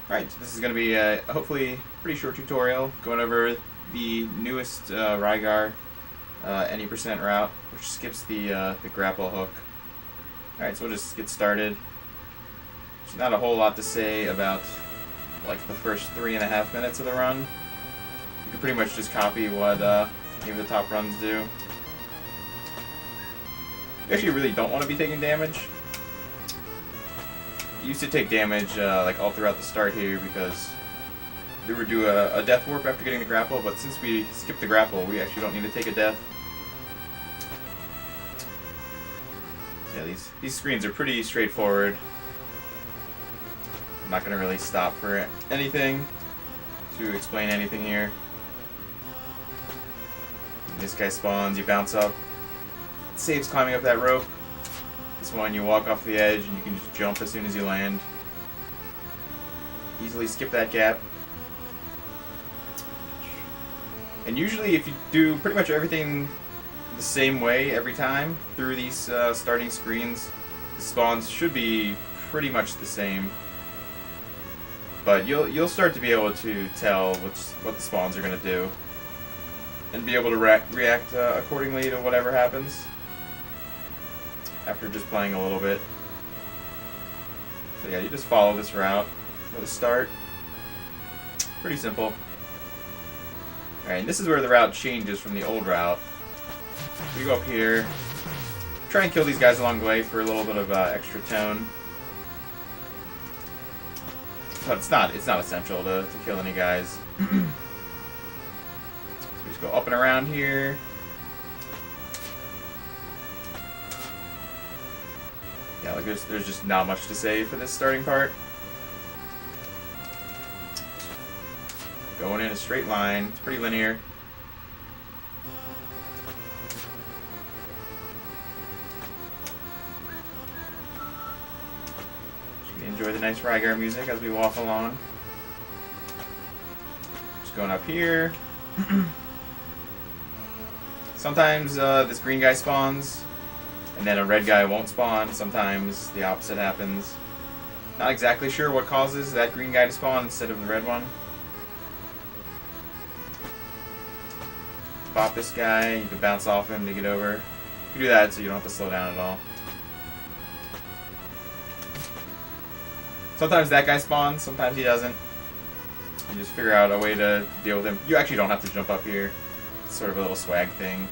Alright, so this is going to be a hopefully pretty short tutorial going over the newest Rygar any percent route, which skips the grapple hook. Alright, so we'll just get started. There's not a whole lot to say about like the first 3.5 minutes of the run. You can pretty much just copy what any of the top runs do. You actually really don't want to be taking damage. You used to take damage like all throughout the start here because we would do a death warp after getting the grapple, but since we skipped the grapple, we actually don't need to take a death. So yeah, these screens are pretty straightforward. I'm not going to really stop for anything to explain anything here. When this guy spawns, you bounce up. It saves climbing up that rope. This one, you walk off the edge and you can just jump as soon as you land. Easily skip that gap. And usually if you do pretty much everything the same way every time through these starting screens, the spawns should be pretty much the same. But you'll start to be able to tell what the spawns are going to do. And be able to react accordingly to whatever happens. After just playing a little bit. So yeah, you just follow this route for the start. Pretty simple. Alright, and this is where the route changes from the old route. We go up here, try and kill these guys along the way for a little bit of extra tone. But it's not essential to kill any guys. So we just go up and around here. Yeah, like there's just not much to say for this starting part. Going in a straight line, it's pretty linear. Just gonna enjoy the nice Rygar music as we walk along. Just going up here. Sometimes this green guy spawns. And then a red guy won't spawn. Sometimes the opposite happens. Not exactly sure what causes that green guy to spawn instead of the red one. Bop this guy. You can bounce off him to get over. You can do that so you don't have to slow down at all. Sometimes that guy spawns. Sometimes he doesn't. You just figure out a way to deal with him. You actually don't have to jump up here. It's sort of a little swag thing.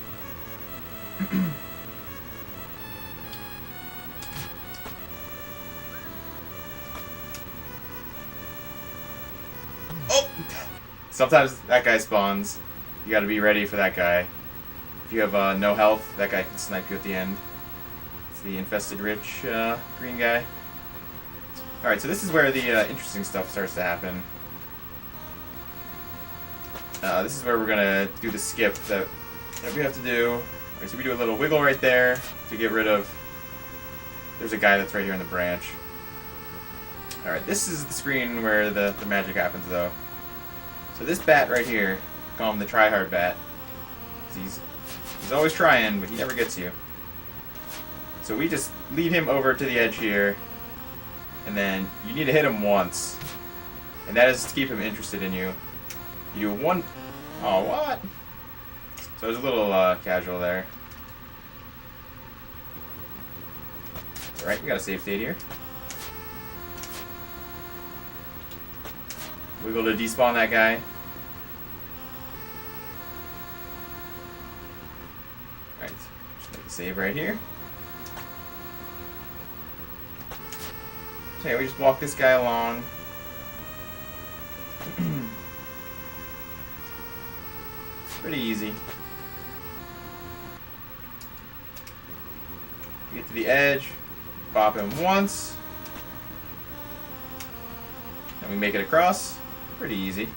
Sometimes that guy spawns. You gotta be ready for that guy. If you have no health, that guy can snipe you at the end. It's the InfestedRiche green guy. Alright, so this is where the interesting stuff starts to happen. This is where we're gonna do the skip that we have to do. Alright, so we do a little wiggle right there to get rid of... There's a guy that's right here in the branch. Alright, this is the screen where the magic happens though. So this bat right here, call him the tryhard bat. He's always trying, but he never gets you. So we just lead him over to the edge here, and then you need to hit him once, and that is to keep him interested in you. You do one. Oh, what? So there's a little casual there. All right, we got a save state here. Wiggle to despawn that guy. Alright, just make a save right here. Okay, we just walk this guy along. Pretty easy. We get to the edge, bop him once, and we make it across. Pretty easy.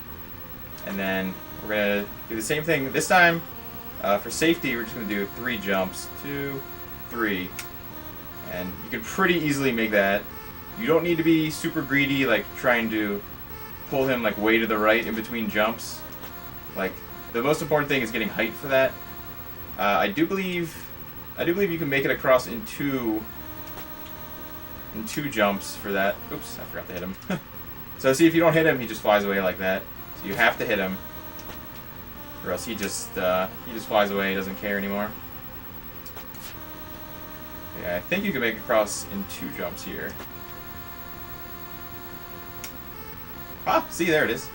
And then we're going to do the same thing. This time, for safety, we're just going to do 3 jumps. 2, 3. And you can pretty easily make that. You don't need to be super greedy, like trying to pull him like way to the right in between jumps. Like, the most important thing is getting height for that. I do believe you can make it across in two jumps for that. Oops, I forgot to hit him. So see, if you don't hit him, he just flies away like that. So you have to hit him, or else he just flies away. He doesn't care anymore. Yeah, I think you can make it across in 2 jumps here. Ah, see, there it is.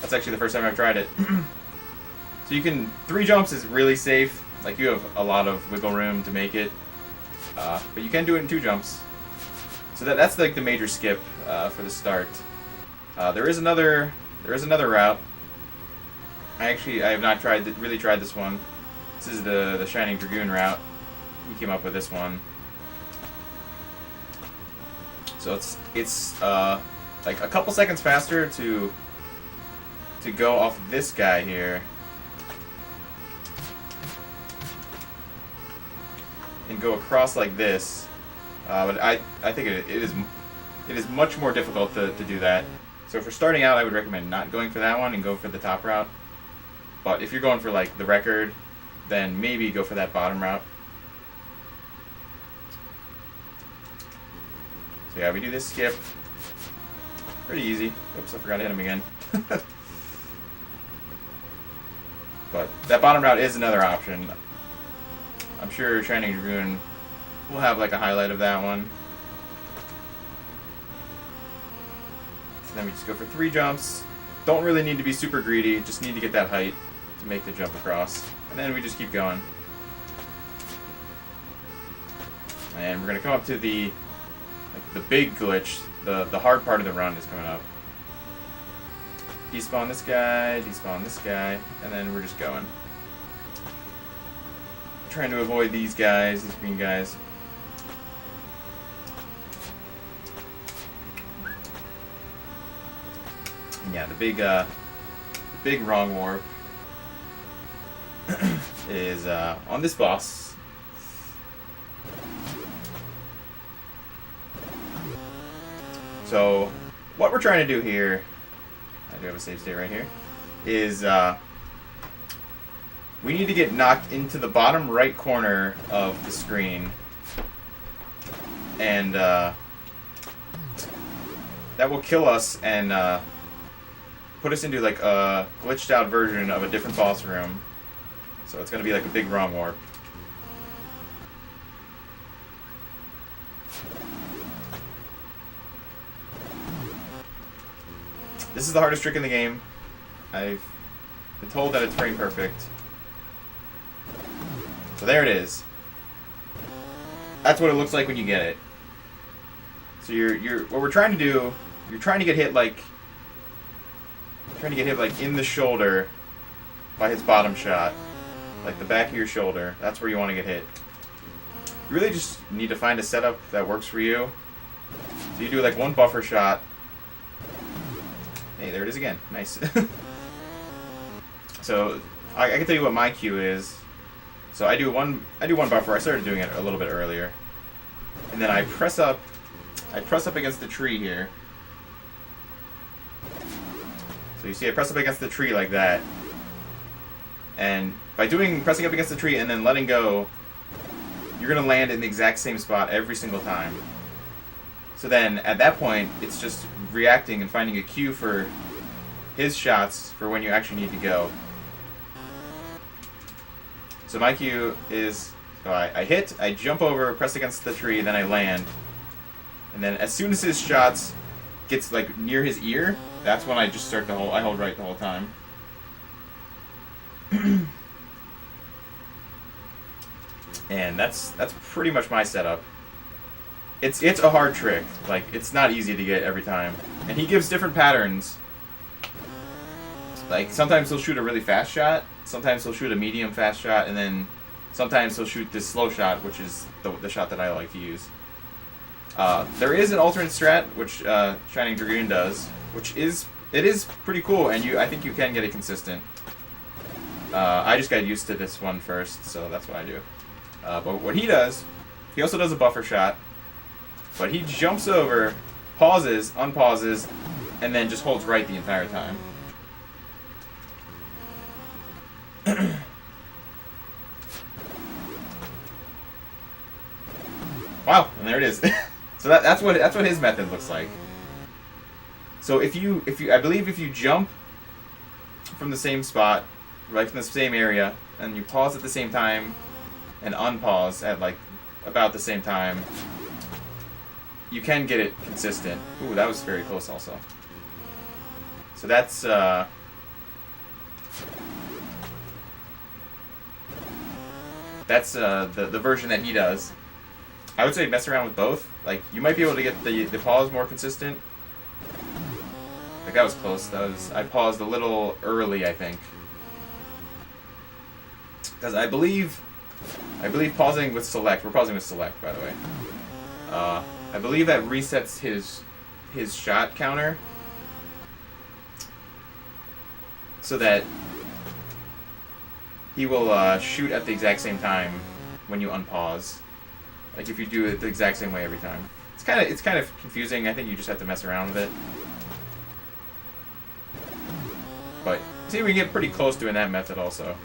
That's actually the first time I've tried it. So you can 3 jumps is really safe. Like, you have a lot of wiggle room to make it, but you can do it in 2 jumps. So that's like the major skip for the start. There is another route. I have not really tried this one. This is the ShiningDragoon route. He came up with this one. So it's like a couple seconds faster to go off this guy here and go across like this. But I think it is much more difficult to do that. So for starting out, I would recommend not going for that one and go for the top route. But if you're going for like the record, then maybe go for that bottom route. So yeah, we do this skip. Pretty easy. Oops, I forgot to hit him again. But that bottom route is another option. I'm sure ShiningDragoon will have like a highlight of that one. And then we just go for 3 jumps. Don't really need to be super greedy, just need to get that height to make the jump across. And then we just keep going. And we're gonna come up to the big glitch. The hard part of the run is coming up. Despawn this guy, and then we're just going. Trying to avoid these guys, these green guys. And yeah, the big wrong warp is on this boss. So what we're trying to do here, I do have a save state right here, is we need to get knocked into the bottom right corner of the screen, and that will kill us and put us into like a glitched out version of a different boss room. So it's going to be like a big wrong warp. This is the hardest trick in the game. I've been told that it's frame perfect. So there it is. That's what it looks like when you get it. So what we're trying to do, you're trying to get hit like in the shoulder by his bottom shot. Like the back of your shoulder. That's where you want to get hit. You really just need to find a setup that works for you. So you do like 1 buffer shot. Hey, there it is again. Nice. So I can tell you what my cue is. So I do one buffer. I started doing it a little bit earlier, and then I press up against the tree here. So you see, I press up against the tree like that, and by pressing up against the tree and then letting go, you're gonna land in the exact same spot every single time. So then, at that point, it's just reacting and finding a cue for his shots for when you actually need to go. So my cue is, so I hit, I jump over, press against the tree, then I land. And then as soon as his shots gets like near his ear, that's when I just start I hold right the whole time. And that's pretty much my setup. It's a hard trick. Like, it's not easy to get every time. And he gives different patterns. Like, sometimes he'll shoot a really fast shot, sometimes he'll shoot a medium fast shot, and then sometimes he'll shoot this slow shot, which is the shot that I like to use. There is an alternate strat, which ShiningDragoon does, which is pretty cool, and I think you can get it consistent. I just got used to this one first, so that's what I do. But what he does, he also does a buffer shot, but he jumps over, pauses, unpauses, and then just holds right the entire time. Wow, and there it is. So that's what his method looks like. So I believe if you jump from the same spot, right from the same area, and you pause at the same time, and unpause at like about the same time, you can get it consistent. Ooh, that was very close also. So that's the version that he does. I would say mess around with both. Like, you might be able to get the pause more consistent. Like, that was close. I paused a little early, I think. Because I believe pausing with select. We're pausing with select, by the way. I believe that resets his shot counter, so that he will shoot at the exact same time when you unpause. Like if you do it the exact same way every time. It's kind of confusing. I think you just have to mess around with it. But see, we can get pretty close doing that method also.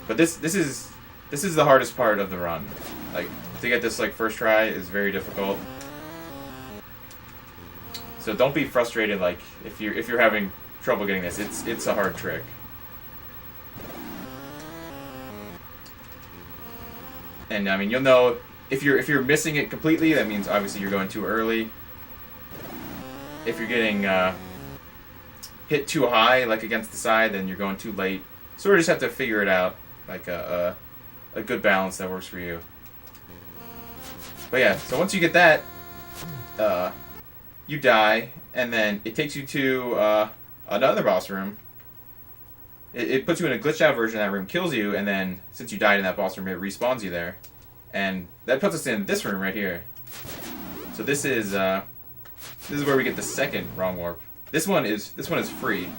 But this is the hardest part of the run. Like, to get this like first try is very difficult. So don't be frustrated. Like if you're having trouble getting this, it's a hard trick. And I mean, you'll know if you're missing it completely. That means obviously you're going too early. If you're getting hit too high, like against the side, then you're going too late. Sort of just have to figure it out, like a good balance that works for you. But yeah, so once you get that, you die, and then it takes you to another boss room. It puts you in a glitched out version of that room, kills you, and then since you died in that boss room, it respawns you there. And that puts us in this room right here. So this is where we get the second wrong warp. This one is free.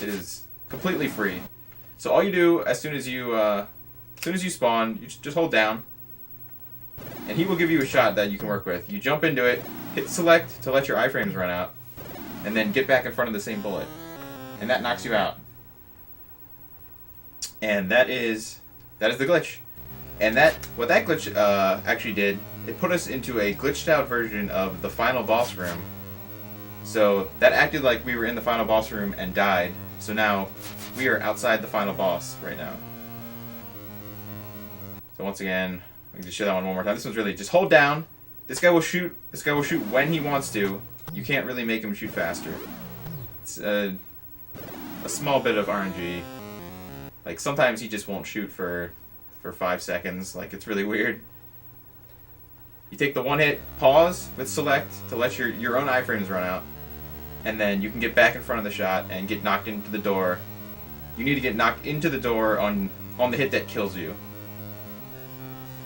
It is completely free. So all you do as soon as you spawn, you just hold down, and he will give you a shot that you can work with. You jump into it, hit select to let your iframes run out, and then get back in front of the same bullet, and that knocks you out. And that is the glitch. And what that glitch actually did, it put us into a glitched out version of the final boss room. So that acted like we were in the final boss room and died. So now we are outside the final boss right now. So once again, we can just show that one more time. This one's really just hold down. This guy will shoot. This guy will shoot when he wants to. You can't really make him shoot faster. It's a small bit of RNG. Like sometimes he just won't shoot for 5 seconds. Like it's really weird. You take the one hit, pause with select to let your own iframes run out, and then you can get back in front of the shot and get knocked into the door. You need to get knocked into the door on the hit that kills you.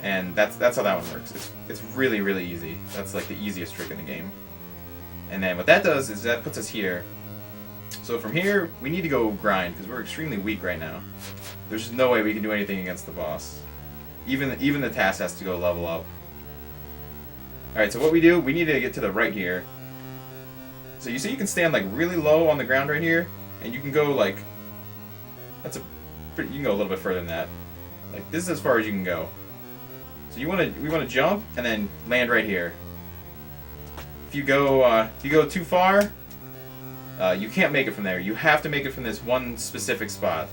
And that's how that one works. It's really, really easy. That's like the easiest trick in the game. And then what that does is that puts us here. So from here, we need to go grind, because we're extremely weak right now. There's just no way we can do anything against the boss. Even the task has to go level up. Alright, so what we do, we need to get to the right here. So you see you can stand like really low on the ground right here, and you can go like... you can go a little bit further than that. Like, this is as far as you can go. So we want to jump, and then land right here. If you go too far... you can't make it from there. You have to make it from this one specific spot.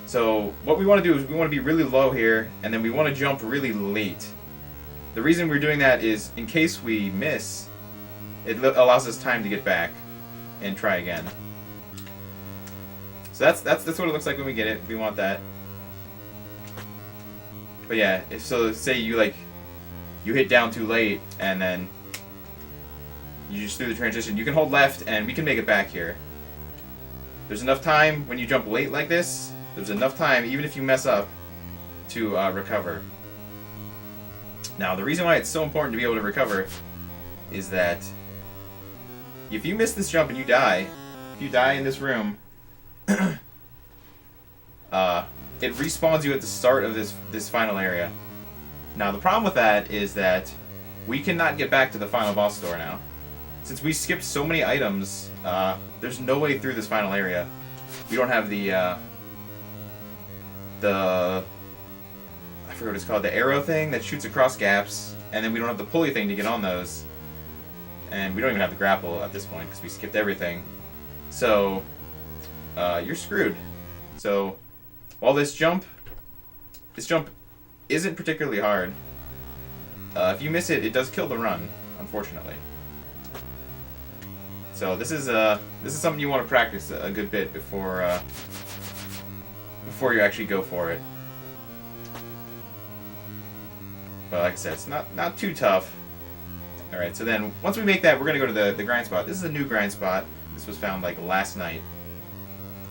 So what we want to do is we want to be really low here, and then we want to jump really late. The reason we're doing that is in case we miss, it allows us time to get back and try again. So that's what it looks like when we get it. We want that. But yeah, say you hit down too late, and then you just do the transition. You can hold left, and we can make it back here. There's enough time when you jump late like this. There's enough time, even if you mess up, to recover. Now, the reason why it's so important to be able to recover is that if you miss this jump and you die, if you die in this room, it respawns you at the start of this final area. Now, the problem with that is that we cannot get back to the final boss door now. Since we skipped so many items, there's no way through this final area. We don't have the I forget what it's called, the arrow thing that shoots across gaps, and then we don't have the pulley thing to get on those. and we don't even have the grapple at this point because we skipped everything. So you're screwed. So while this jump isn't particularly hard, if you miss it, it does kill the run, unfortunately. So this is something you want to practice a good bit before you actually go for it. But like I said, it's not too tough. All right, so then once we make that, we're gonna go to the grind spot. This is a new grind spot. This was found like last night.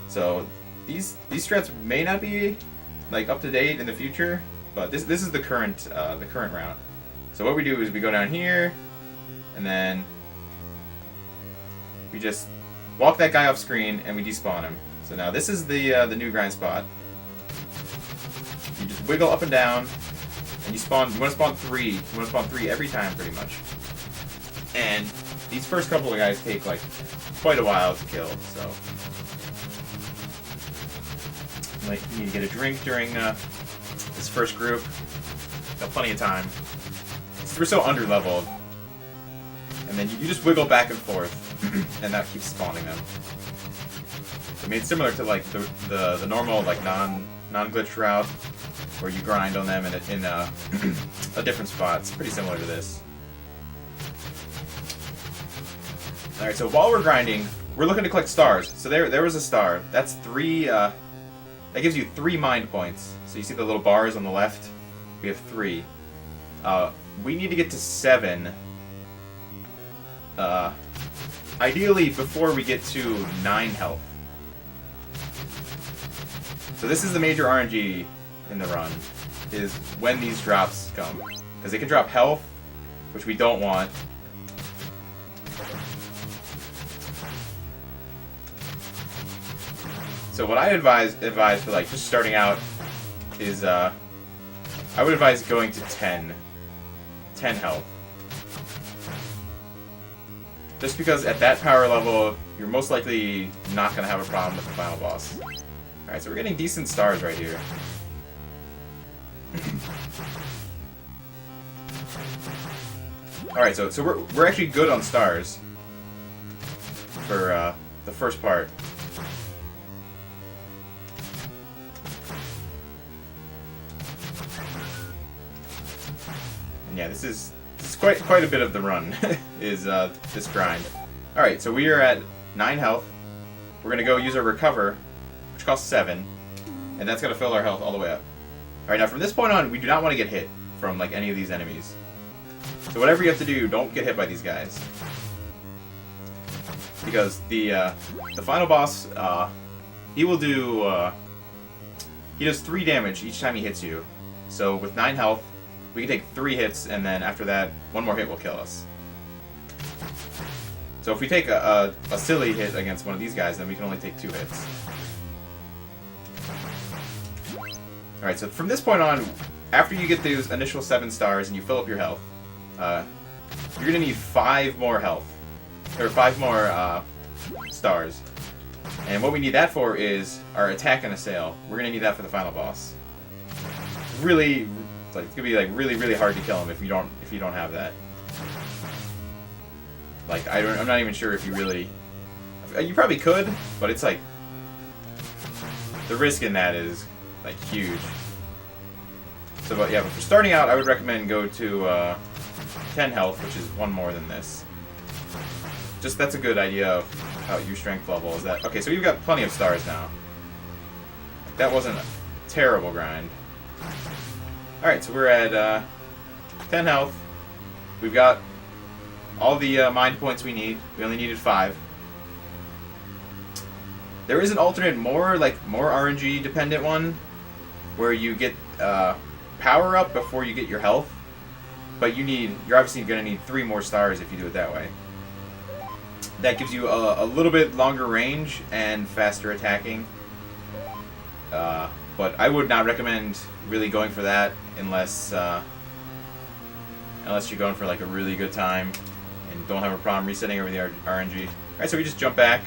So these strats may not be like up to date in the future, but this is the current route. So what we do is we go down here, and then we just walk that guy off screen and we despawn him. So now this is the new grind spot. You just wiggle up and down, and you want to spawn 3. You want to spawn 3 every time, pretty much. And these first couple of guys take like quite a while to kill. So like you need to get a drink during this first group. Got plenty of time. We're so under-leveled. And then you just wiggle back and forth, and that keeps spawning them. I mean, it's similar to like the normal like non-glitch route, where you grind on them in a different spot. It's pretty similar to this. All right, so while we're grinding, we're looking to collect stars. So there was a star. That's 3. That gives you 3 mind points. So you see the little bars on the left. We have 3. We need to get to 7. Ideally before we get to 9 health. So this is the major RNG in the run, is when these drops come. Because they can drop health, which we don't want. So what I advise for like just starting out is I would advise going to 10 health. Just because at that power level, you're most likely not going to have a problem with the final boss. Alright, so we're getting decent stars right here. Alright, so we're actually good on stars for the first part. And yeah, this is quite a bit of the run is this grind. Alright, so we are at 9 health. We're gonna go use our recover, which costs 7, and that's gonna fill our health all the way up. Alright, now from this point on, we do not want to get hit from like any of these enemies. So whatever you have to do, don't get hit by these guys. Because the final boss, he will do he does 3 damage each time he hits you. So with 9 health, we can take 3 hits, and then after that, 1 more hit will kill us. So if we take a silly hit against one of these guys, then we can only take 2 hits. Alright, so from this point on, after you get those initial 7 stars and you fill up your health, you're going to need 5 more health. Or 5 more stars. And what we need that for is our attack and assail. We're going to need that for the final boss. Really... Like, it's gonna be like really hard to kill him if you don't have that. Like I'm not even sure if you really. You probably could, but it's like the risk in that is like huge. So, but yeah, but for starting out, I would recommend go to 10 health, which is 1 more than this. Just that's a good idea of how your strength level is. That okay? So we've got plenty of stars now. That wasn't a terrible grind. Alright, so we're at 10 health. We've got all the mind points we need. We only needed 5. There is an alternate, more RNG dependent one, where you get power up before you get your health, but you're obviously going to need 3 more stars if you do it that way. That gives you a little bit longer range and faster attacking. But I would not recommend really going for that unless you're going for like a really good time and don't have a problem resetting over the RNG. Alright, so we just jump back.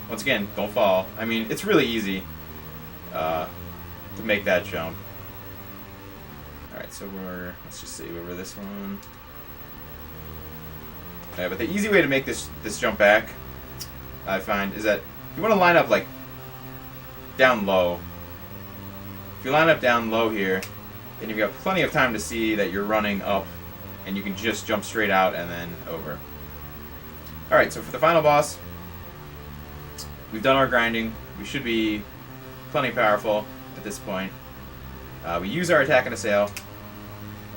Once again, don't fall. I mean, it's really easy to make that jump. Alright, so let's just save over this one. But the easy way to make this jump back, I find, is that you want to line up like down low. If you line up down low here, then you've got plenty of time to see that you're running up, and you can just jump straight out and then over. Alright, so for the final boss, we've done our grinding. We should be plenty powerful at this point. We use our attack and assail,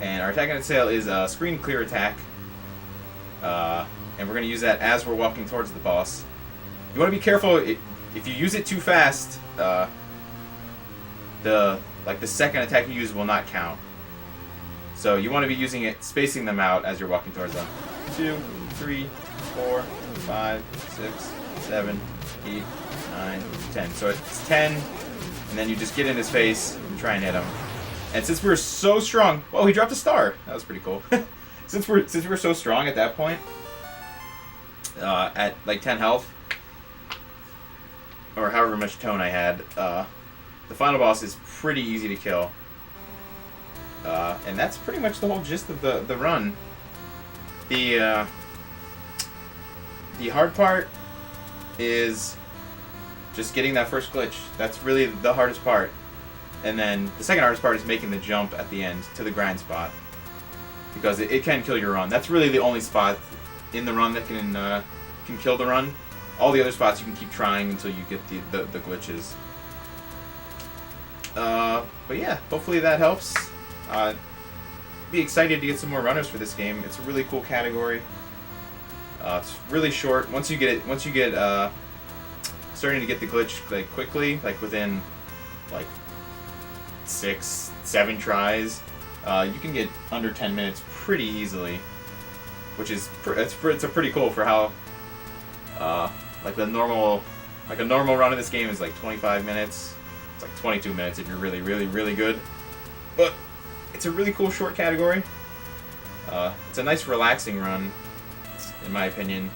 and our attack and assail is a screen clear attack, and we're going to use that as we're walking towards the boss. You want to be careful. If you use it too fast, the second attack you use will not count. So you want to be using it, spacing them out as you're walking towards them. 2, 3, 4, 5, 6, 7, 8, 9, 10. So it's 10, and then you just get in his face and try and hit him. And since we're so strong, well, he dropped a star. That was pretty cool. since we're so strong at that point, at like 10 health, or however much tone I had, the final boss is pretty easy to kill. And that's pretty much the whole gist of the run. The hard part is just getting that first glitch. That's really the hardest part. And then the second hardest part is making the jump at the end to the grind spot, because it can kill your run. That's really the only spot in the run that can kill the run. All the other spots you can keep trying until you get the glitches. But yeah, hopefully that helps. Be excited to get some more runners for this game. It's a really cool category. It's really short. Once you get starting to get the glitch like quickly, like within like 6, 7 tries, you can get under 10 minutes pretty easily, which is it's pretty cool for how like a normal run of this game is like 25 minutes. It's like 22 minutes if you're really, really, really good. But it's a really cool short category. It's a nice relaxing run, in my opinion,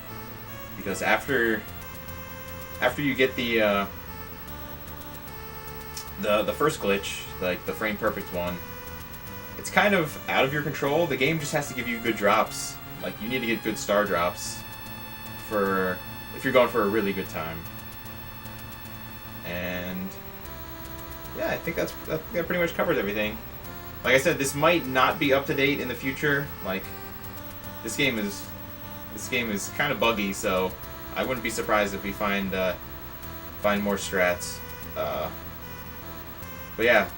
because after you get the first glitch, like the frame perfect one, it's kind of out of your control. The game just has to give you good drops. Like, you need to get good star drops if you're going for a really good time. And yeah, I think that pretty much covers everything. Like I said, this might not be up to date in the future. Like, this game is kind of buggy, so I wouldn't be surprised if we find more strats. But yeah,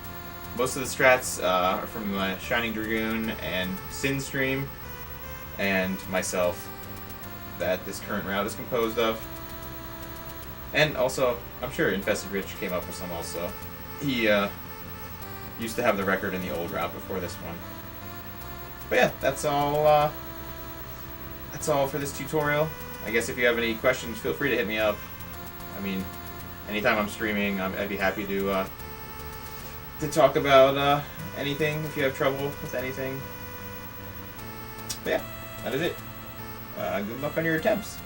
most of the strats are from ShiningDragoon and Sin Stream and myself that this current route is composed of. And also, I'm sure InfestedRiche came up with some also. He used to have the record in the old route before this one. But yeah, that's all for this tutorial. I guess if you have any questions, feel free to hit me up. I mean, anytime I'm streaming, I'd be happy to talk about anything if you have trouble with anything. But yeah, that is it. Good luck on your attempts.